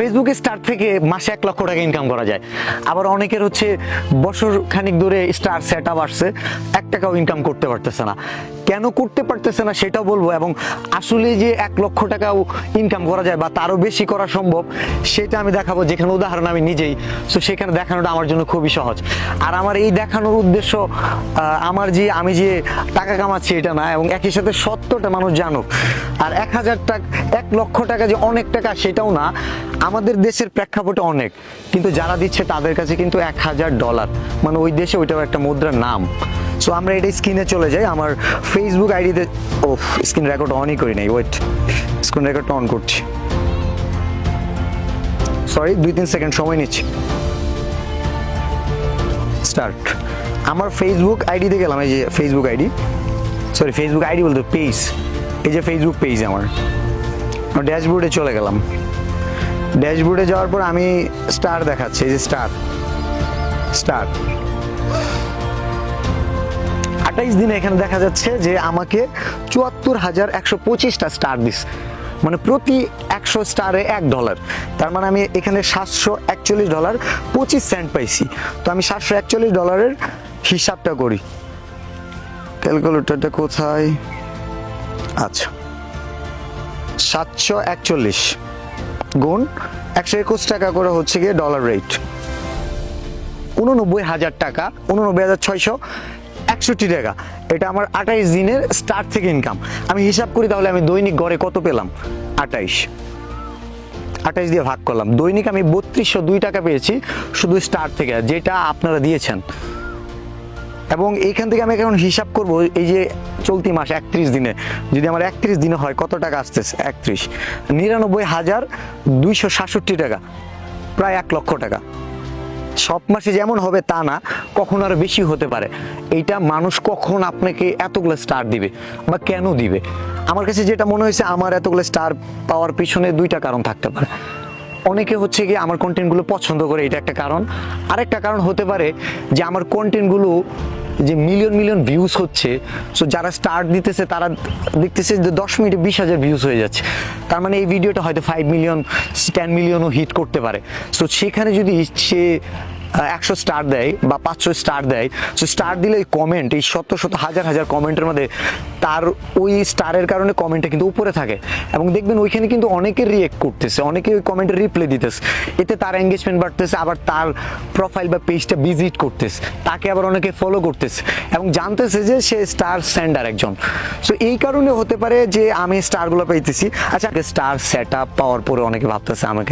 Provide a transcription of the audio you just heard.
ফেসবুকে স্টার থেকে মাসে 1 লক্ষ টাকা ইনকাম করা যায়। আবার অনেকের হচ্ছে বছর খানিক ধরে স্টার সেট আপ আসছে, 1 টাকাও ইনকাম করতে পারতেছে না। কেন করতে পারতেছে না সেটাও বলবো, এবং আসলে যে 1 লক্ষ টাকাও ইনকাম করা যায় বা তারও বেশি করা সম্ভব সেটা আমি দেখাবো, যেখানে উদাহরণ আমি নিজেই। সো সেখানে দেখানোটা আমার জন্য খুবই সহজ। আর আমার এই দেখানোর উদ্দেশ্য আমি যে টাকা কামাচ্ছি এটা না, এবং একই সাথে সত্যটা মানুষ জানুক। আর 1,000 টাকা 1 লক্ষ টাকা যে অনেক টাকা সেটাও না, আমাদের দেশের প্রেক্ষাপটে অনেক, কিন্তু যারা দিচ্ছে তাদের কাছে কিন্তু $1,000, মানে ওই দেশে ওইটাও একটা মুদ্রার নাম। সো আমরা এটা স্ক্রিনে চলে যাই, আমার ফেসবুক আইডিতে। ও, স্ক্রিন রেকর্ড অনই করি নাই, ওয়েট, স্ক্রিন রেকর্ডটা অন করছি, সরি 2-3 সেকেন্ড সময় নিচ্ছি। স্টার্ট। আমার ফেসবুক আইডিতে গেলাম, এই যে Facebook ID, sorry Facebook ID বলতে পেজ, এই যে ফেসবুক পেজ আমার ড্যাশবোর্ডে চলে গেলাম। ড্যাশবোর্ডে যাওয়ার পর আমি স্টার দেখাচ্ছে, এই যে স্টার 28 দিনে এখানে দেখা যাচ্ছে যে আমাকে 74,125টা স্টার দিস, মানে প্রতি 100 স্টারে $1। তার মানে আমি এখানে $741.25 পাইছি। তো আমি $741 হিসাবটা করি, ক্যালকুলেটরটা কোথায়, আচ্ছা 741 গুণ 121 টাকা করে হচ্ছে গিয়ে ডলার রেট, 89,000 টাকা, 89,661 টাকা। এটা আমার 28 দিনের স্টার থেকে ইনকাম। আমি হিসাব করি তাহলে আমি দৈনিক গড়ে কত পেলাম, 28 দিয়ে ভাগ করলাম, দৈনিক আমি 3202 টাকা পেয়েছি শুধু স্টার থেকে, যেটা আপনারা দিয়েছেন। এবং এইখান থেকে আমি এখন হিসাব করব, এই যে চলতি মাস 31 দিনে, যদি আমার 31 দিনে হয় কত টাকা আসতেছে, 99,267 টাকা, প্রায় 1 লক্ষ টাকা। সব মাসে যেমন হবে তা না, কখনো আরো বেশি হতে পারে। এইটা মানুষ কখন আপনাকে এতগুলো স্টার দিবে বা কেন দিবে? আমার কাছে যেটা মনে হয়েছে, আমার এতগুলো স্টার পাওয়ার পিছনে 2টা কারণ থাকতে পারে। অনেকে হচ্ছে কি আমার কন্টেন্টগুলো পছন্দ করে, এটা একটা কারণ। আরেকটা কারণ হতে পারে যে আমার কন্টেন্টগুলো যে মিলিয়ন ভিউজ হচ্ছে, সো যারা স্টার দিতেছে তারা দেখতেছে যে 10 মিনিটে 20,000 ভিউজ হয়ে যাচ্ছে। তার মানে এই ভিডিওটা হয়তো 5 মিলিয়ন 10 মিলিয়নও হিট করতে পারে। সো সেখানে যদি সে 100 স্টার দেয় বা 500 স্টার দেয়, সো স্টার দিলে এই কমেন্ট, এই শত হাজার কমেন্টের মধ্যে তার ওই স্টারের কারণে কমেন্টটা কিন্তু উপরে থাকে, এবং দেখবেন ওইখানে কিন্তু অনেকে রিয়েক্ট করতেছে, অনেকে ওই কমেন্টে রিপ্লাই দিতেছে, এতে তার এঙ্গেজমেন্ট বাড়তেছে, আবার তার প্রোফাইল বা পেজটা ভিজিট করতেছে, তাকে আবার অনেকে ফলো করতেছে এবং জানতেছে যে সে স্টার সেন্ডার একজন। সো এই কারণে হতে পারে যে আমি স্টারগুলো পাইতেছি। আচ্ছা, স্টার সেট আপ পাওয়ার পরে অনেকে ভাবতেছে আমাকে